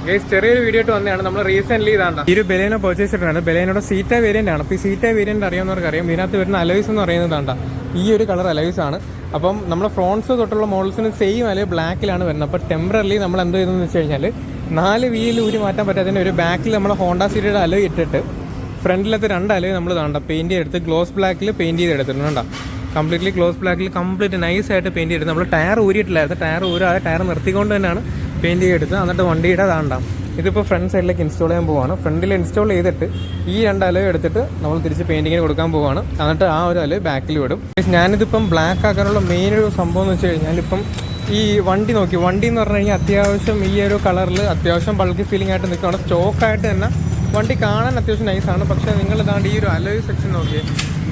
Guys ചെറിയൊരു video ആയിട്ട് വന്നതാണ്. നമ്മൾ റീസെന്റ് ഇതാണ്ട ഈ ഒരു ബലേനോ പർച്ചേസ് ചെയ്തിട്ടാണ്. ബലേനോയുടെ സീറ്റ വേരിയന്റ് ആണ്. അപ്പോൾ ഈ സീറ്റ വേരിയന്റ് അറിയാവുന്നവർക്ക് അറിയാം. ഇതിനകത്ത് വരുന്ന അലോയ്സ് എന്ന് പറയുന്നതാണ്ട ഈ ഒരു കളർ അലോയ്സ് ആണ്. അപ്പം നമ്മുടെ ഫ്രോൺസ് തൊട്ടുള്ള മോഡൽസിന് സെയിം അലോയ് ബ്ലാക്കിലാണ് വരുന്നത്. അപ്പോൾ ടെമ്പററി നമ്മൾ എന്ത് ചെയ്തെന്ന് വെച്ച് കഴിഞ്ഞാൽ 4 വീൽ ഊരി മാറ്റാൻ പറ്റാത്തതിന് ഒരു ബാക്കിൽ നമ്മൾ ഹോണ്ട സിറ്റിയുടെ അലോയ് ഇട്ടിട്ട് ഫ്രണ്ടിലത്തെ 2 അലോയ് നമ്മൾ താണ്ട പെയിൻറ്റ് ചെയ്തെടുത്ത് ഗ്ലോസ് ബ്ലാക്കിൽ പെയിൻറ്റ് ചെയ്തെടുത്തിട്ടുണ്ട്. കണ്ടോ കംപ്ലീറ്റ്ലി ഗ്ലോസ് ബ്ലാക്കിൽ കംപ്ലീറ്റ് നൈസായിട്ട് പെയിൻറ്റ് ചെയ്തെടുത്ത് നമ്മൾ ടയർ ഊരിയിട്ടില്ലായിരുന്നു. ടയർ ഊരാതെ ടയർ നിർത്തിക്കൊണ്ട് തന്നെയാണ് പെയിൻറ്റ് ചെയ്തെടുത്ത്. എന്നിട്ട് വണ്ടിയുടെ താണ്ടാം ഇതിപ്പോൾ ഫ്രണ്ട് സൈഡിലേക്ക് ഇൻസ്റ്റാൾ ചെയ്യാൻ പോവുകയാണ്. ഫ്രണ്ടിൽ ഇൻസ്റ്റാൾ ചെയ്തിട്ട് ഈ 2 അലോയ് എടുത്തിട്ട് നമ്മൾ തിരിച്ച് പെയിൻറ്റിങ്ങിന് കൊടുക്കാൻ പോവുകയാണ്. എന്നിട്ട് ആ ഒരു അലോയ് ബാക്കിൽ വിടും. ഞാനിതിപ്പം ബ്ലാക്ക് ആക്കാനുള്ള മെയിൻ ഒരു സംഭവം എന്ന് വെച്ച് കഴിഞ്ഞാൽ ഇപ്പം ഈ വണ്ടി നോക്കി വണ്ടി എന്ന് പറഞ്ഞു കഴിഞ്ഞാൽ അത്യാവശ്യം ഈ ഒരു കളറിൽ അത്യാവശ്യം ബൾക്കി ഫീലിംഗ് ആയിട്ട് നിൽക്കുകയാണ്. സ്റ്റോക്കായിട്ട് തന്നെ വണ്ടി കാണാൻ അത്യാവശ്യം നൈസാണ്. പക്ഷേ നിങ്ങൾ ഇതാണ്ട് ഈ ഒരു അലോയ് സെക്ഷൻ നോക്കിയേ,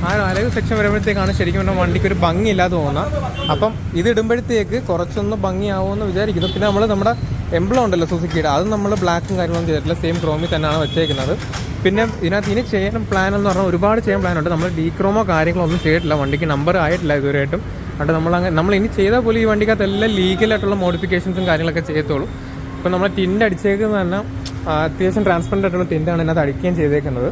ആ ഒരു അലോയ് സെക്ഷൻ വരുമ്പോഴത്തേക്കാണ് ശരിക്കും പറഞ്ഞാൽ വണ്ടിക്ക് ഒരു ഭംഗിയില്ലാതെ തോന്നുന്നത്. അപ്പം ഇത് ഇടുമ്പോഴത്തേക്ക് കുറച്ചൊന്ന് ഭംഗിയാവുമെന്ന് വിചാരിക്കുന്നു. പിന്നെ നമ്മുടെ എംബ്ലം ഉണ്ടല്ലോ സുസുക്കിയുടെ, അത് നമ്മൾ ബ്ലാക്കും കാര്യങ്ങളൊന്നും ചെയ്തിട്ടില്ല, സെയിം ക്രോമിൽ തന്നെയാണ് വെച്ചേക്കുന്നത്. പിന്നെ ഇതിനകത്ത് ഇനി ചെയ്യാൻ പ്ലാൻ എന്ന് പറഞ്ഞാൽ ഒരുപാട് ചെയ്യാൻ പ്ലാനുണ്ട്. നമ്മൾ ഡീക്രോമോ കാര്യങ്ങളോ ഒന്നും ചെയ്തിട്ടില്ല, വണ്ടിക്ക് നമ്പർ ആയിട്ടില്ല ഇതുവരെയായിട്ടും. അതുകൊണ്ട് നമ്മൾ ഇനി ചെയ്താൽ പോലും ഈ വണ്ടിക്കകത്ത് എല്ലാം ലീഗലായിട്ടുള്ള മോഡിഫിക്കേഷൻസും കാര്യങ്ങളൊക്കെ ചെയ്യത്തുള്ളൂ. ഇപ്പോൾ നമ്മൾ ടിൻഡ് അടിച്ചേക്കുന്നത് തന്നെ അത്യാവശ്യം ട്രാൻസ്പെറൻ്റ് ആയിട്ടുള്ള ടിൻഡാണ് ഇതിനകത്ത് അടിക്കുകയും ചെയ്തേക്കുന്നത്.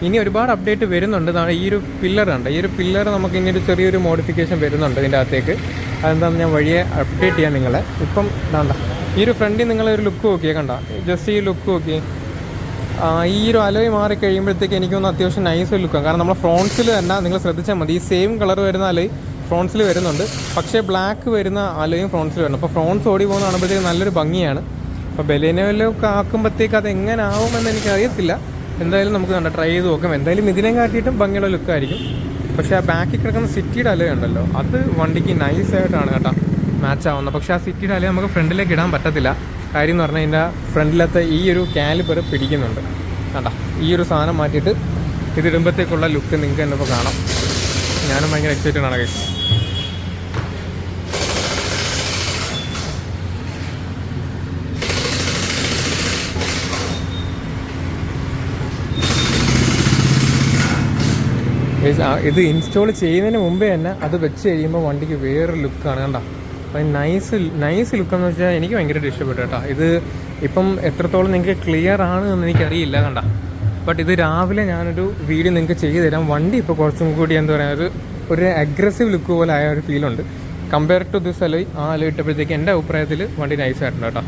ഇനി ഒരുപാട് അപ്ഡേറ്റ് വരുന്നുണ്ട്. ഈ ഒരു പില്ലറുണ്ട്, ഈ ഒരു പില്ലർ നമുക്ക് ഇനി ഒരു ചെറിയൊരു മോഡിഫിക്കേഷൻ വരുന്നുണ്ട് ഇതിൻ്റെ അകത്തേക്ക്. അതെന്താണെന്ന് ഞാൻ വഴിയെ അപ്ഡേറ്റ് ചെയ്യാം നിങ്ങളെ. ഇപ്പം വേണ്ട ഈ ഒരു ഫ്രണ്ടിൽ നിങ്ങളൊരു ലുക്ക് നോക്കിയേ, കണ്ട ജസ്റ്റ് ഈ ലുക്ക് നോക്കി. ഈ ഒരു അലോയ് മാറി കഴിയുമ്പോഴത്തേക്ക് എനിക്കൊന്ന് അത്യാവശ്യം നൈസ് ലുക്കാണ്. കാരണം നമ്മൾ ഫ്രോൺസിൽ തന്നെ നിങ്ങൾ ശ്രദ്ധിച്ചാൽ മതി, ഈ സെയിം കളർ വരുന്ന അലോയ് ഫ്രോൺസിൽ വരുന്നുണ്ട്. പക്ഷേ ബ്ലാക്ക് വരുന്ന അലോയും ഫ്രോൺസിൽ വരുന്നു. അപ്പോൾ ഫ്രോൺസ് ഓടി പോകുന്ന കാണുമ്പോഴത്തേക്ക് നല്ലൊരു ഭംഗിയാണ്. അപ്പോൾ ബലേനോയിലൊക്കെ ആക്കുമ്പോഴത്തേക്ക് അത് എങ്ങനെ ആവുമെന്ന് എനിക്കറിയത്തില്ല. എന്തായാലും നമുക്ക് കണ്ട ട്രൈ ചെയ്ത് നോക്കാം. എന്തായാലും ഇതിനെ കാട്ടിയിട്ടും ഭംഗിയുള്ള ലുക്കായിരിക്കും. പക്ഷേ ആ ബാക്കിൽ കിടക്കുന്ന സിറ്റിയുടെ അലോയ് ഉണ്ടല്ലോ, അത് വണ്ടിക്ക് നൈസായിട്ടാണ് കേട്ടോ മാച്ച് ആവുന്നത്. പക്ഷേ ആ സിറ്റിയുടെ അലോയ് നമുക്ക് ഫ്രണ്ടിലേക്ക് ഇടാൻ പറ്റത്തില്ല. കാര്യം എന്ന് പറഞ്ഞാൽ ഇതിൻ്റെ ഫ്രണ്ടിലത്തെ ഈ ഒരു കാലിബർ പിടിക്കുന്നുണ്ട്. കണ്ടോ ഈ ഒരു സാധനം മാറ്റിയിട്ട് ഇതിടുമ്പോഴത്തേക്കുള്ള ലുക്ക് നിങ്ങൾക്ക് തന്നെ ഇപ്പോൾ കാണാം. ഞാനും ഭയങ്കര എക്സൈറ്റഡ് ആണ് ഗൈസ്. ഇത് ഇൻസ്റ്റാൾ ചെയ്യുന്നതിന് മുമ്പേ തന്നെ അത് വെച്ച് കഴിയുമ്പോൾ വണ്ടിക്ക് വേറൊരു ലുക്കാണ്. കണ്ടോ അപ്പം നൈസ് ലുക്കെന്ന് വെച്ചാൽ എനിക്ക് ഭയങ്കരമായിട്ട് ഇഷ്ടപ്പെട്ടു കേട്ടോ. ഇത് ഇപ്പം എത്രത്തോളം നിങ്ങൾക്ക് ക്ലിയർ ആണ് എന്ന് എനിക്കറിയില്ല കണ്ട. ബട്ട് ഇത് രാവിലെ ഞാനൊരു വീഡിയോ നിങ്ങൾക്ക് ചെയ്തു തരാം. വണ്ടി ഇപ്പോൾ കുറച്ചും കൂടി എന്താ പറയുക ഒരു അഗ്രസീവ് ലുക്ക് പോലെ ആയ ഒരു ഫീലുണ്ട്. കമ്പയർ ടു ദിസ് അലോയ് ആ അലോയ് ഇട്ടപ്പോഴത്തേക്ക് എൻ്റെ അഭിപ്രായത്തിൽ വണ്ടി നൈസായിട്ടുണ്ട് കേട്ടോ.